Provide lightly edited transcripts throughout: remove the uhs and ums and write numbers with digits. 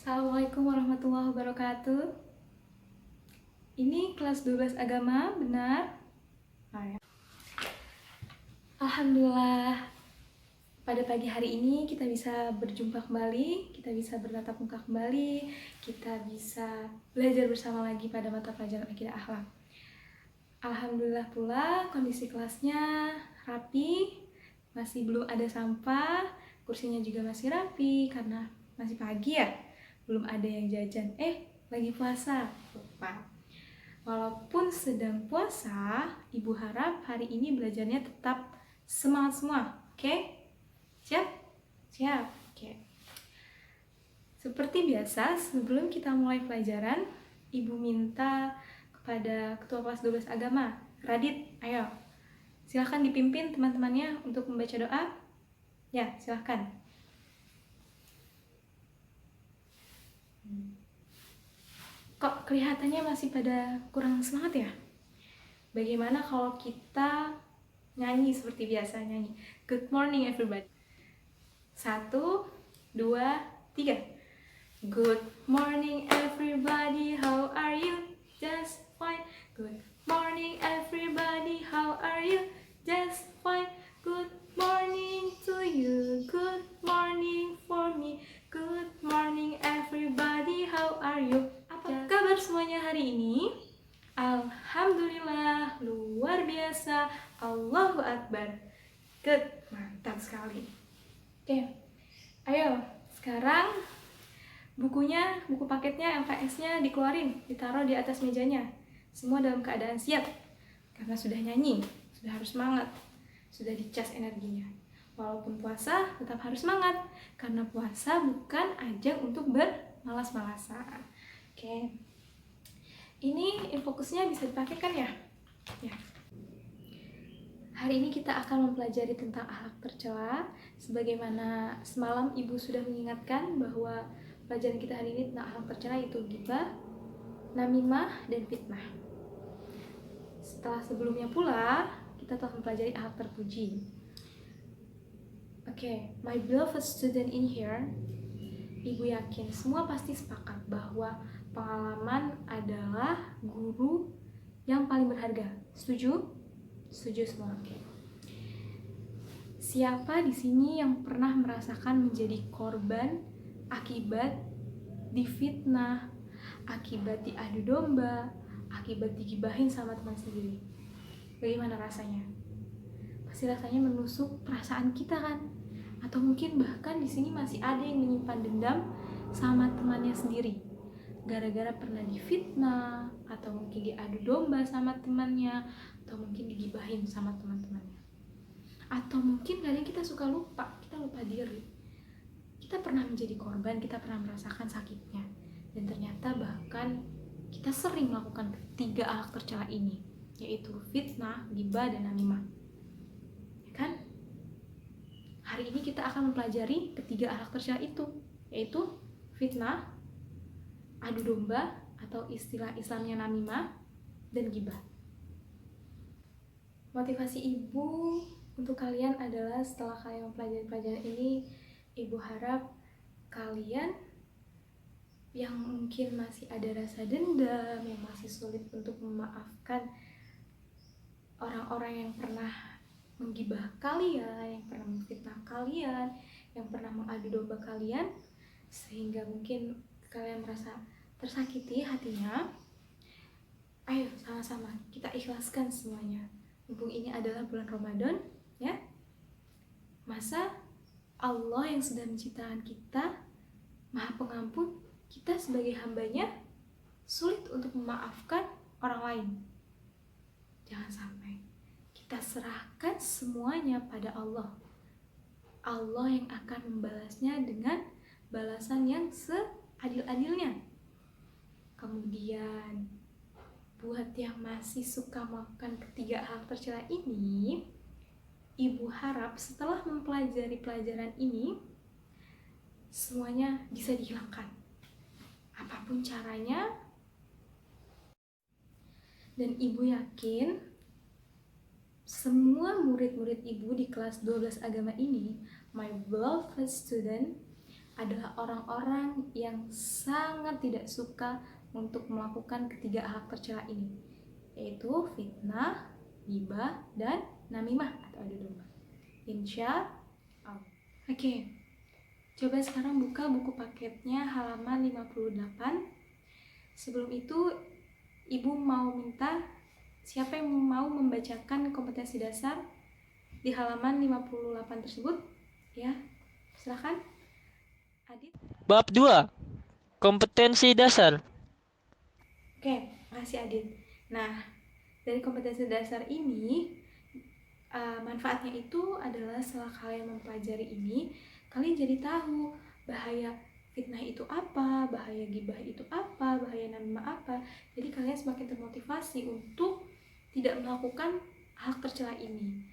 Assalamualaikum warahmatullahi wabarakatuh. Ini kelas 12 agama, benar? Ya. Alhamdulillah, pada pagi hari ini kita bisa berjumpa kembali, kita bisa bertatap muka kembali, kita bisa belajar bersama lagi pada mata pelajaran akidah akhlak. Alhamdulillah pula kondisi kelasnya rapi, masih belum ada sampah, kursinya juga masih rapi karena masih pagi ya. Belum ada yang jajan, lagi puasa, lupa. Walaupun sedang puasa, Ibu harap hari ini belajarnya tetap semangat semua, oke? Siap? Siap, oke. Seperti biasa, sebelum kita mulai pelajaran, Ibu minta kepada Ketua Kelas 12 Agama, Radit, ayo. Silahkan dipimpin teman-temannya untuk membaca doa. Ya, silahkan. Kok kelihatannya masih pada kurang semangat ya? Bagaimana kalau kita nyanyi seperti biasa, nyanyi Good morning everybody. 1, 2, 3. Good morning everybody, how are you? Just fine. Good morning everybody, how are you? Just fine. Good morning to you, good morning for me. Good morning everybody, how are you? Apa kabar semuanya hari ini? Alhamdulillah, luar biasa, Allahu Akbar. Good, mantap sekali. Oke, ayo sekarang buku paketnya, LKS-nya dikeluarin, ditaruh di atas mejanya. Semua dalam keadaan siap, karena sudah nyanyi, sudah harus semangat, sudah dicas energinya. Walaupun puasa, tetap harus semangat, karena puasa bukan ajang untuk bermalas-malasan. Oke. Ini infokusnya bisa dipakai kan ya? Ya. Hari ini kita akan mempelajari tentang akhlak tercela. Sebagaimana semalam Ibu sudah mengingatkan bahwa pelajaran kita hari ini tentang akhlak tercela yaitu ghibah, namimah, dan fitnah. Setelah sebelumnya pula, kita telah mempelajari akhlak terpuji. Oke, my beloved student in here, Ibu yakin semua pasti sepakat bahwa pengalaman adalah guru yang paling berharga. Setuju? Setuju semua. Oke. Siapa di sini yang pernah merasakan menjadi korban akibat difitnah, akibat diadu domba, akibat digibahin sama teman sendiri? Bagaimana rasanya? Pasti rasanya menusuk perasaan kita kan? Atau mungkin bahkan di sini masih ada yang menyimpan dendam sama temannya sendiri, gara-gara pernah difitnah, atau mungkin diadu domba sama temannya, atau mungkin digibahin sama teman-temannya. Atau mungkin kadang kita suka lupa diri. Kita pernah menjadi korban, kita pernah merasakan sakitnya. Dan ternyata bahkan kita sering melakukan ketiga akhlak tercela ini, yaitu fitnah, ghibah, dan namimah. Ya kan? Hari ini kita akan mempelajari ketiga akhlak tercela itu, yaitu fitnah, adu domba, atau istilah Islamnya namimah, dan ghibah. Motivasi Ibu untuk kalian adalah setelah kalian mempelajari pelajaran ini, Ibu harap kalian yang mungkin masih ada rasa dendam, yang masih sulit untuk memaafkan orang-orang yang pernah menggibah kalian, yang pernah memfitnah kalian, yang pernah mengadu domba kalian, sehingga mungkin kalian merasa tersakiti hatinya. Ayo sama-sama kita ikhlaskan semuanya. Mumpung ini adalah bulan Ramadan, ya. Masa Allah yang sudah menciptakan kita, Maha Pengampun, kita sebagai hambanya sulit untuk memaafkan orang lain. Jangan sampai. Kita serahkan semuanya pada Allah. Allah yang akan membalasnya dengan balasan yang seadil-adilnya. Kemudian, buat yang masih suka melakukan ketiga hal tercela ini, Ibu harap setelah mempelajari pelajaran ini, semuanya bisa dihilangkan. Apapun caranya. Dan Ibu yakin semua murid-murid Ibu di kelas 12 agama ini, my beloved student, adalah orang-orang yang sangat tidak suka untuk melakukan ketiga akhlak tercela ini, yaitu fitnah, ghibah, dan namimah atau adu domba. Insya Allah. Oke, coba sekarang buka buku paketnya halaman 58. Sebelum itu, Ibu mau minta siapa yang mau membacakan kompetensi dasar di halaman 58 tersebut? Ya, silakan. Adit. Bab 2. Kompetensi dasar. Oke, makasih Adit. Nah, dari kompetensi dasar ini, manfaatnya itu adalah setelah kalian mempelajari ini, kalian jadi tahu bahaya fitnah itu apa, bahaya ghibah itu apa, bahaya namimah apa. Jadi kalian semakin termotivasi untuk tidak melakukan hal tercela ini.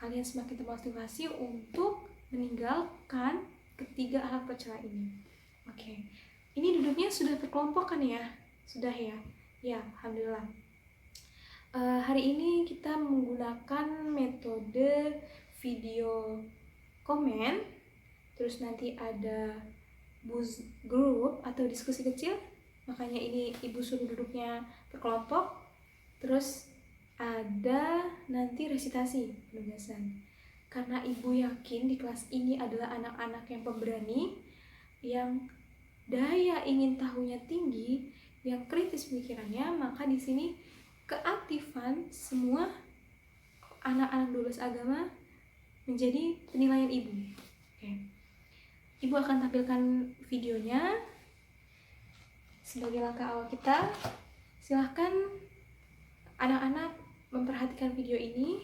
Kalian semakin termotivasi untuk meninggalkan ketiga hal tercela ini. Oke, ini duduknya sudah berkelompok kan ya? Sudah ya? Ya, alhamdulillah. Hari ini kita menggunakan metode video komen, terus nanti ada buzz group atau diskusi kecil, makanya ini Ibu suruh duduknya berkelompok. Terus ada nanti resitasi penugasan, karena Ibu yakin di kelas ini adalah anak-anak yang pemberani, yang daya ingin tahunya tinggi, yang kritis pemikirannya, maka di sini keaktifan semua anak-anak 12 agama menjadi penilaian Ibu. Oke. Ibu akan tampilkan videonya sebagai langkah awal kita. Silahkan anak-anak memperhatikan video ini,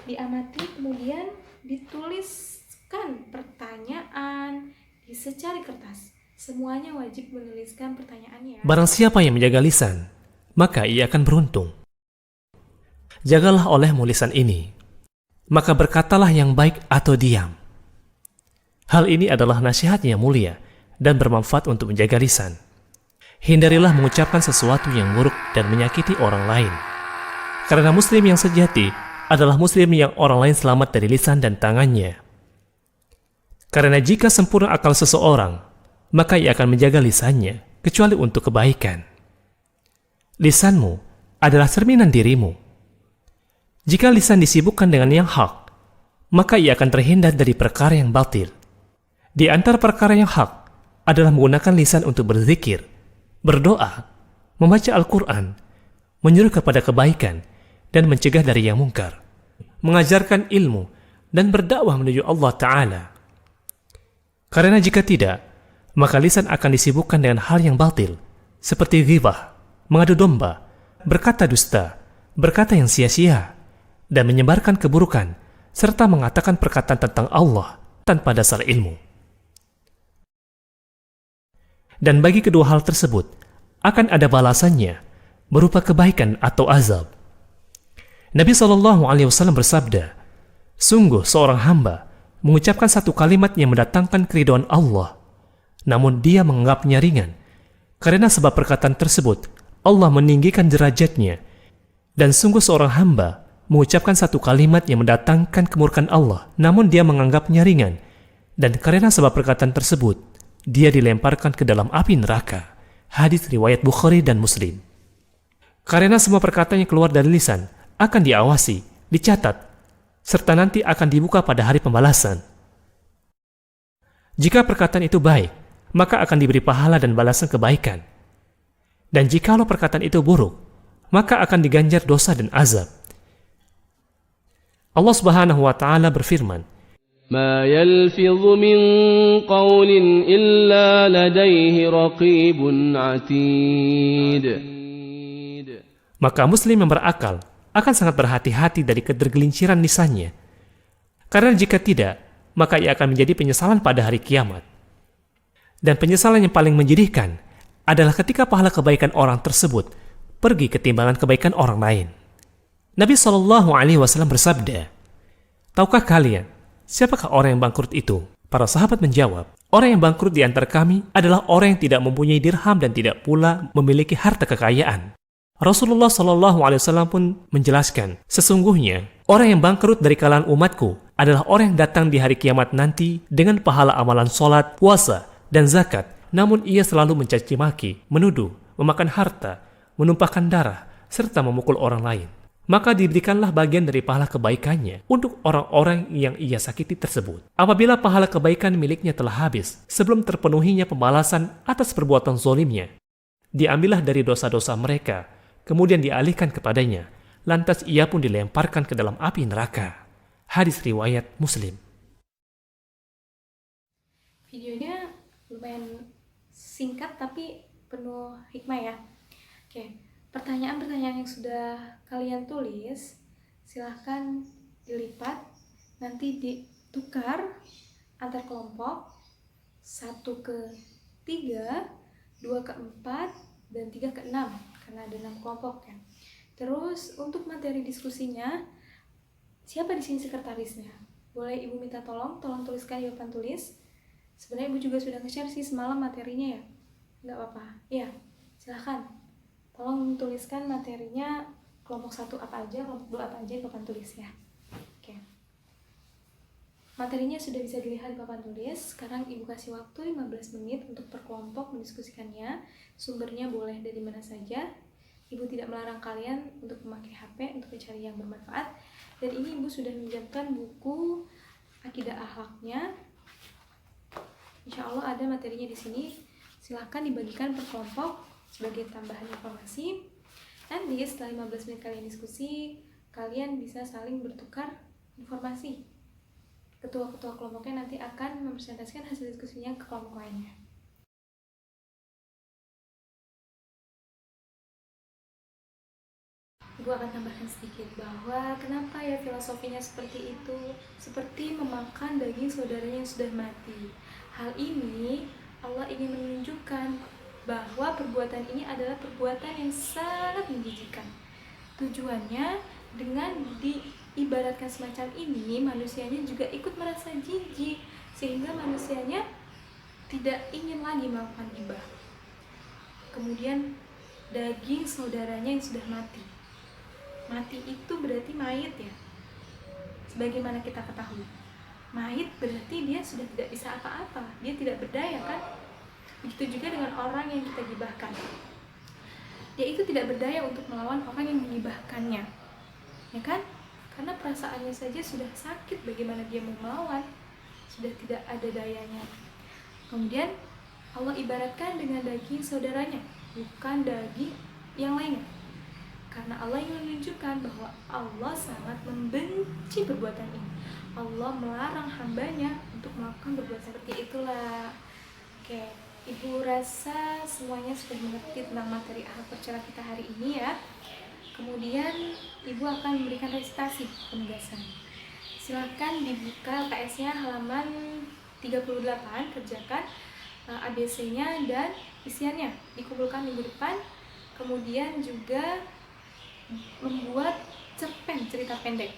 diamati, kemudian dituliskan pertanyaan di secari kertas. Semuanya wajib menuliskan pertanyaannya. Barang siapa yang menjaga lisan, maka ia akan beruntung. Jagalah olehmu lisan ini, maka berkatalah yang baik atau diam. Hal ini adalah nasihat yang mulia dan bermanfaat untuk menjaga lisan. Hindarilah mengucapkan sesuatu yang buruk dan menyakiti orang lain. Karena muslim yang sejati adalah muslim yang orang lain selamat dari lisan dan tangannya. Karena jika sempurna akal seseorang, maka ia akan menjaga lisannya, kecuali untuk kebaikan. Lisanmu adalah cerminan dirimu. Jika lisan disibukkan dengan yang hak, maka ia akan terhindar dari perkara yang batil. Di antara perkara yang hak adalah menggunakan lisan untuk berzikir, berdoa, membaca Al-Quran, menyuruh kepada kebaikan, dan mencegah dari yang mungkar, mengajarkan ilmu, dan berdakwah menuju Allah Ta'ala. Karena jika tidak, maka lisan akan disibukkan dengan hal yang batil, seperti ghibah, mengadu domba, berkata dusta, berkata yang sia-sia, dan menyebarkan keburukan, serta mengatakan perkataan tentang Allah tanpa dasar ilmu. Dan bagi kedua hal tersebut, akan ada balasannya, berupa kebaikan atau azab. Nabi SAW bersabda, sungguh seorang hamba mengucapkan satu kalimat yang mendatangkan keridhaan Allah, namun dia menganggapnya ringan. Karena sebab perkataan tersebut, Allah meninggikan derajatnya. Dan sungguh seorang hamba mengucapkan satu kalimat yang mendatangkan kemurkaan Allah, namun dia menganggapnya ringan. Dan karena sebab perkataan tersebut, dia dilemparkan ke dalam api neraka. Hadis riwayat Bukhari dan Muslim. Karena semua perkataan yang keluar dari lisan akan diawasi, dicatat, serta nanti akan dibuka pada hari pembalasan. Jika perkataan itu baik, maka akan diberi pahala dan balasan kebaikan. Dan jikalau perkataan itu buruk, maka akan diganjar dosa dan azab. Allah Subhanahu wa Ta'ala berfirman, ما يلفظ من قول إلا لديه رقيب عتيد. Maka muslim yang berakal akan sangat berhati-hati dari ketergelinciran lisannya. Karena jika tidak, maka ia akan menjadi penyesalan pada hari kiamat. Dan penyesalan yang paling menyedihkan adalah ketika pahala kebaikan orang tersebut pergi ke timbangan kebaikan orang lain. Nabi SAW bersabda, tahukah kalian siapakah orang yang bangkrut itu? Para sahabat menjawab, orang yang bangkrut di antara kami adalah orang yang tidak mempunyai dirham dan tidak pula memiliki harta kekayaan. Rasulullah SAW pun menjelaskan, sesungguhnya Orang yang bangkrut dari kalangan umatku adalah orang yang datang di hari kiamat nanti dengan pahala amalan sholat, puasa, dan zakat, namun ia selalu mencaci maki, menuduh, memakan harta, menumpahkan darah, serta memukul orang lain. Maka diberikanlah bagian dari pahala kebaikannya untuk orang-orang yang ia sakiti tersebut. Apabila pahala kebaikan miliknya telah habis sebelum terpenuhinya pembalasan atas perbuatan zolimnya, diambillah dari dosa-dosa mereka, kemudian dialihkan kepadanya. Lantas ia pun dilemparkan ke dalam api neraka. Hadis riwayat Muslim. Videonya lumayan singkat tapi penuh hikmah ya. Oke, pertanyaan-pertanyaan yang sudah kalian tulis silahkan dilipat, nanti ditukar antar kelompok 1 ke 3, 2 ke 4, dan 3 ke 6 karena ada 6 kelompok ya. Terus untuk materi diskusinya, siapa di sini sekretarisnya? Boleh Ibu minta tolong tuliskan di papan tulis. Sebenarnya Ibu juga sudah nge-share sih semalam materinya ya. Nggak apa-apa. Iya, silahkan. Tolong tuliskan materinya kelompok 1 apa aja, kelompok 2 apa aja di papan tulis ya. Oke. Materinya sudah bisa dilihat di papan tulis. Sekarang Ibu kasih waktu 15 menit untuk per kelompok mendiskusikannya. Sumbernya boleh dari mana saja. Ibu tidak melarang kalian untuk memakai HP untuk mencari yang bermanfaat. Dan ini Ibu sudah meminjamkan buku Akidah Akhlaknya. Insya Allah ada materinya di sini. Silahkan dibagikan per kelompok sebagai tambahan informasi. Nanti setelah 15 menit kalian diskusi, kalian bisa saling bertukar informasi. Ketua-ketua kelompoknya nanti akan mempresentasikan hasil diskusinya ke kelompok lainnya. Ibu akan tambahkan sedikit bahwa kenapa ya filosofinya seperti itu, seperti memakan daging saudaranya yang sudah mati. Hal ini Allah ingin menunjukkan bahwa perbuatan ini adalah perbuatan yang sangat menjijikkan. Tujuannya dengan diibaratkan semacam ini, manusianya juga ikut merasa jijik, sehingga manusianya tidak ingin lagi melakukan gibah. Kemudian daging saudaranya yang sudah mati. Mati itu berarti mayit ya. Sebagaimana kita ketahui, mayit berarti dia sudah tidak bisa apa-apa, dia tidak berdaya kan? Begitu juga dengan orang yang kita gibahkan. Dia itu tidak berdaya untuk melawan orang yang menggibahkannya. Ya kan? Karena perasaannya saja sudah sakit, bagaimana dia mau melawan? Sudah tidak ada dayanya. Kemudian Allah ibaratkan dengan daging saudaranya, bukan daging yang lainnya. Karena Allah ingin menunjukkan bahwa Allah sangat membenci perbuatan ini. Allah melarang hambanya untuk melakukan perbuatan seperti itulah. Oke, Ibu rasa semuanya sudah mengerti tentang materi akhlak tercela kita hari ini ya. Kemudian Ibu akan memberikan resitasi penugasan. Silakan dibuka LKS-nya halaman 38, kerjakan ABC-nya dan isiannya. Dikumpulkan minggu depan. Kemudian juga membuat cerpen cerita pendek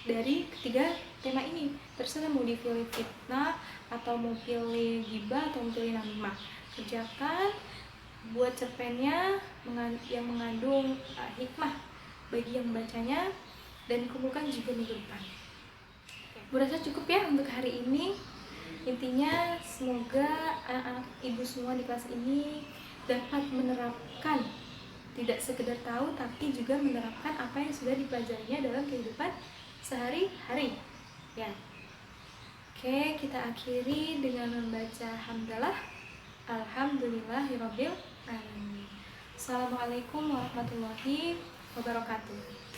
dari ketiga tema ini. Terserah mau dipilih fitnah atau mau pilih gibah atau mau pilih namimah. Kerjakan, buat cerpennya yang mengandung hikmah bagi yang membacanya, dan kumpulkan juga minggu depan. Berasa cukup ya untuk hari ini. Intinya semoga anak-anak Ibu semua di kelas ini dapat menerapkan, tidak sekedar tahu tapi juga menerapkan apa yang sudah dipelajarinya dalam kehidupan sehari-hari ya. Oke, kita akhiri dengan membaca hamdalah. Alhamdulillahirabbil alamin. Assalamualaikum warahmatullahi wabarakatuh.